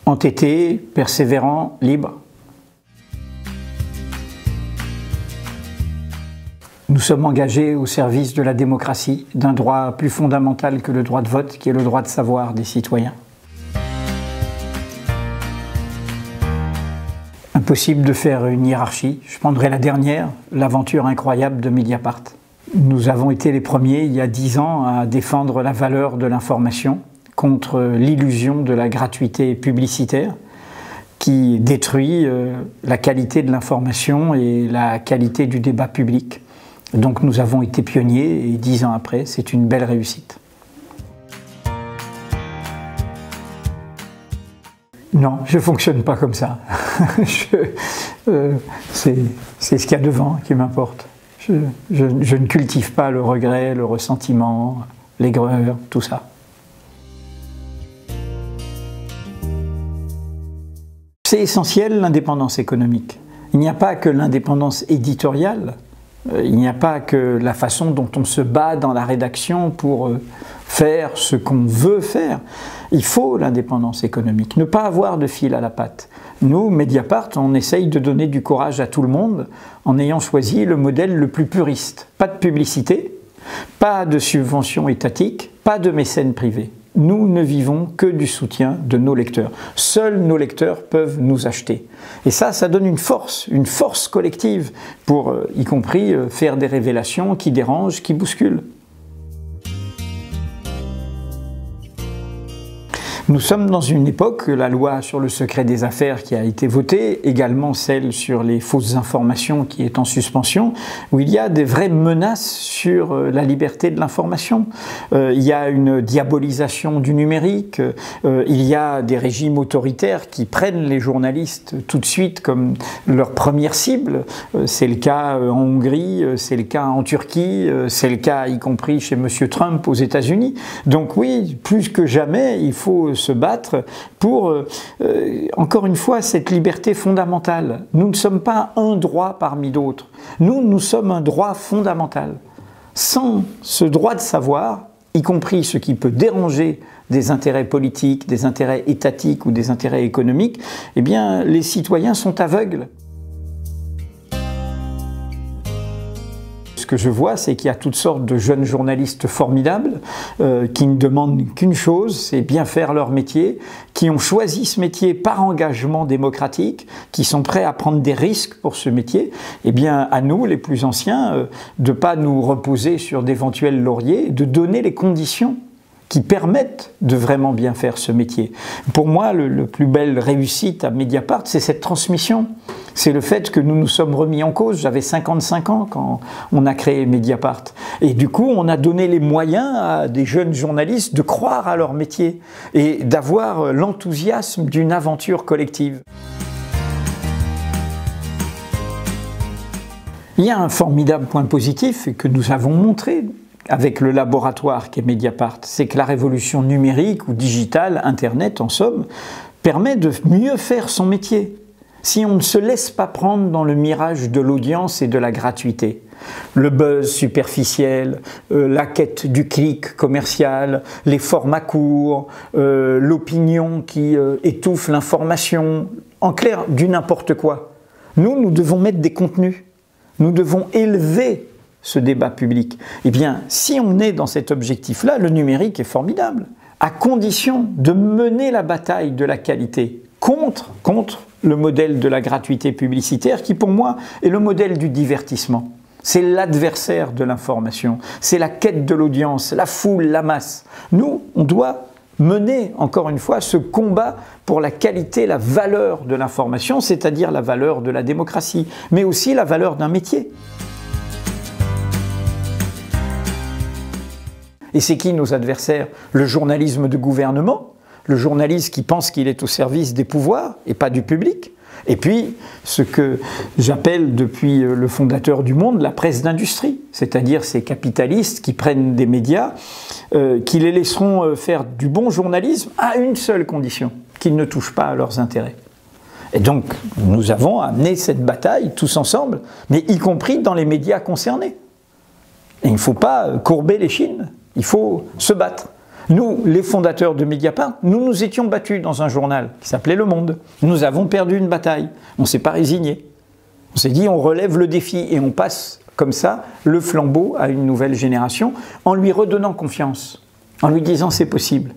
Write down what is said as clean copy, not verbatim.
entêté, persévérant, libre. Nous sommes engagés au service de la démocratie, d'un droit plus fondamental que le droit de vote, qui est le droit de savoir des citoyens. Impossible de faire une hiérarchie. Je prendrai la dernière, l'aventure incroyable de Mediapart. Nous avons été les premiers, il y a 10 ans, à défendre la valeur de l'information contre l'illusion de la gratuité publicitaire qui détruit la qualité de l'information et la qualité du débat public. Donc nous avons été pionniers et 10 ans après, c'est une belle réussite. Non, je ne fonctionne pas comme ça. C'est ce qu'il y a devant qui m'importe. Je ne cultive pas le regret, le ressentiment, l'aigreur, tout ça. C'est essentiel l'indépendance économique. Il n'y a pas que l'indépendance éditoriale. Il n'y a pas que la façon dont on se bat dans la rédaction pour faire ce qu'on veut faire. Il faut l'indépendance économique, ne pas avoir de fil à la patte. Nous, Mediapart, on essaye de donner du courage à tout le monde en ayant choisi le modèle le plus puriste. Pas de publicité, pas de subvention étatique, pas de mécène privé. Nous ne vivons que du soutien de nos lecteurs. Seuls nos lecteurs peuvent nous acheter. Et ça donne une force collective pour, y compris, faire des révélations qui dérangent, qui bousculent. Nous sommes dans une époque, la loi sur le secret des affaires qui a été votée, également celle sur les fausses informations qui est en suspension, où il y a des vraies menaces sur la liberté de l'information. Il y a une diabolisation du numérique, il y a des régimes autoritaires qui prennent les journalistes tout de suite comme leur première cible. C'est le cas en Hongrie, c'est le cas en Turquie, c'est le cas y compris chez M. Trump aux États-Unis. Donc oui, plus que jamais, il faut se battre pour, encore une fois, cette liberté fondamentale. Nous ne sommes pas un droit parmi d'autres. Nous sommes un droit fondamental. Sans ce droit de savoir, y compris ce qui peut déranger des intérêts politiques, des intérêts étatiques ou des intérêts économiques, eh bien, les citoyens sont aveugles. Ce que je vois, c'est qu'il y a toutes sortes de jeunes journalistes formidables qui ne demandent qu'une chose, c'est bien faire leur métier, qui ont choisi ce métier par engagement démocratique, qui sont prêts à prendre des risques pour ce métier. Eh bien, à nous, les plus anciens, de ne pas nous reposer sur d'éventuels lauriers, de donner les conditions qui permettent de vraiment bien faire ce métier. Pour moi, le plus belle réussite à Mediapart, c'est cette transmission. C'est le fait que nous nous sommes remis en cause. J'avais 55 ans quand on a créé Mediapart. Et du coup, on a donné les moyens à des jeunes journalistes de croire à leur métier et d'avoir l'enthousiasme d'une aventure collective. Il y a un formidable point positif que nous avons montré avec le laboratoire qu'est Mediapart, c'est que la révolution numérique ou digitale, Internet en somme, permet de mieux faire son métier. Si on ne se laisse pas prendre dans le mirage de l'audience et de la gratuité, le buzz superficiel, la quête du clic commercial, les formats courts, l'opinion qui étouffe l'information, en clair, du n'importe quoi. Nous devons mettre des contenus, nous devons élever ce débat public. Eh bien, si on est dans cet objectif-là, le numérique est formidable, à condition de mener la bataille de la qualité contre le modèle de la gratuité publicitaire qui, pour moi, est le modèle du divertissement. C'est l'adversaire de l'information, c'est la quête de l'audience, la foule, la masse. Nous, on doit mener, encore une fois, ce combat pour la qualité, la valeur de l'information, c'est-à-dire la valeur de la démocratie, mais aussi la valeur d'un métier. Et c'est qui nos adversaires? Le journalisme de gouvernement, le journaliste qui pense qu'il est au service des pouvoirs et pas du public. Et puis, ce que j'appelle depuis le fondateur du Monde, la presse d'industrie, c'est-à-dire ces capitalistes qui prennent des médias, qui les laisseront faire du bon journalisme à une seule condition, qu'ils ne touchent pas à leurs intérêts. Et donc, nous avons amené cette bataille tous ensemble, mais y compris dans les médias concernés. Et il ne faut pas courber l'échine. Il faut se battre. Nous, les fondateurs de Mediapart, nous nous étions battus dans un journal qui s'appelait Le Monde. Nous avons perdu une bataille. On ne s'est pas résigné. On s'est dit, on relève le défi et on passe comme ça le flambeau à une nouvelle génération en lui redonnant confiance, en lui disant c'est possible.